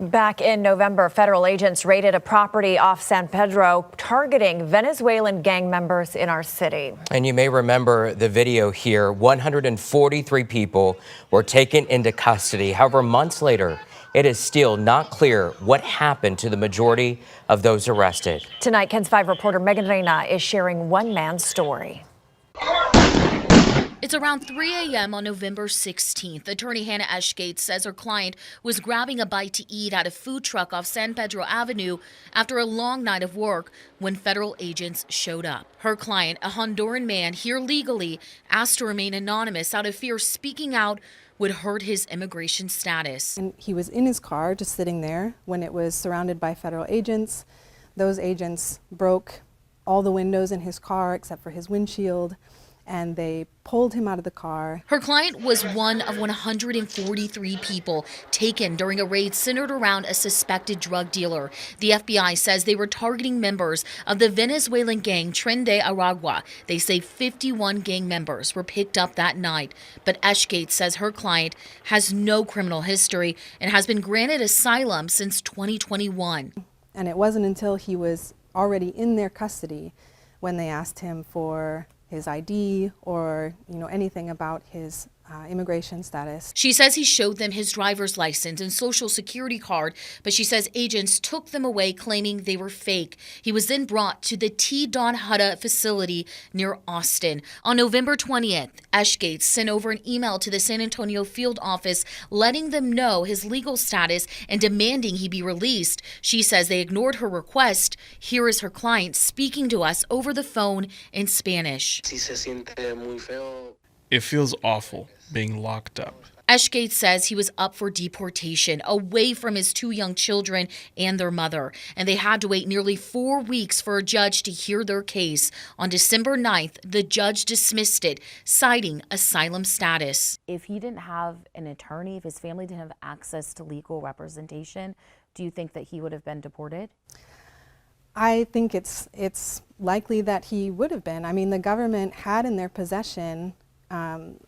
Back in November, federal agents raided a property off San Pedro, targeting Venezuelan gang members in our city. And you may remember the video here. 143 people were taken into custody. However, months later, it is still not clear what happened to the majority of those arrested. Tonight, KENS 5 reporter Megan Reina is sharing one man's story. It's around 3 a.m. on November 16th. Attorney Hannah Eshgate says her client was grabbing a bite to eat at a food truck off San Pedro Avenue after a long night of work when federal agents showed up. Her client, a Honduran man here legally, asked to remain anonymous out of fear speaking out would hurt his immigration status. And he was in his car just sitting there when it was surrounded by federal agents. Those agents broke all the windows in his car except for his windshield, and they pulled him out of the car. Her client was one of 143 people taken during a raid centered around a suspected drug dealer. The FBI says they were targeting members of the Venezuelan gang Tren de Aragua. They say 51 gang members were picked up that night. But Eshgate says her client has no criminal history and has been granted asylum since 2021. And it wasn't until he was already in their custody when they asked him for his ID or anything about his immigration status. She says he showed them his driver's license and social security card, but she says agents took them away claiming they were fake. He was then brought to the T. Don Hutta facility near Austin. On November 20th, Eshgate sent over an email to the San Antonio field office letting them know his legal status and demanding he be released. She says they ignored her request. Here is her client speaking to us over the phone in Spanish. It feels awful being locked up. Eshgate says he was up for deportation, away from his two young children and their mother, and they had to wait nearly 4 weeks for a judge to hear their case. On December 9th, the judge dismissed it, citing asylum status. If he didn't have an attorney, if his family didn't have access to legal representation, do you think that he would have been deported? I think it's likely that he would have been. I mean, the government had in their possession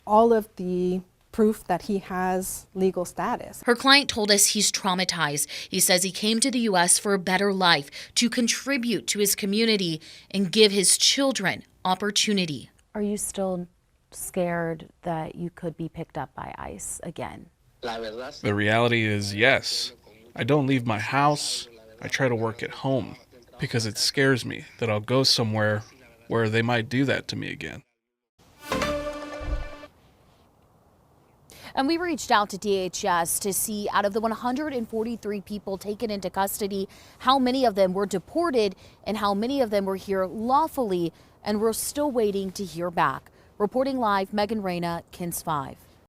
all of the proof that he has legal status. Her client told us he's traumatized. He says he came to the U.S. for a better life, to contribute to his community and give his children opportunity. Are you still scared that you could be picked up by ICE again? The reality is yes. I don't leave my house. I try to work at home because it scares me that I'll go somewhere where they might do that to me again. And we reached out to DHS to see, out of the 143 people taken into custody, how many of them were deported and how many of them were here lawfully, and we're still waiting to hear back. Reporting live, Megan Reina, KENS 5.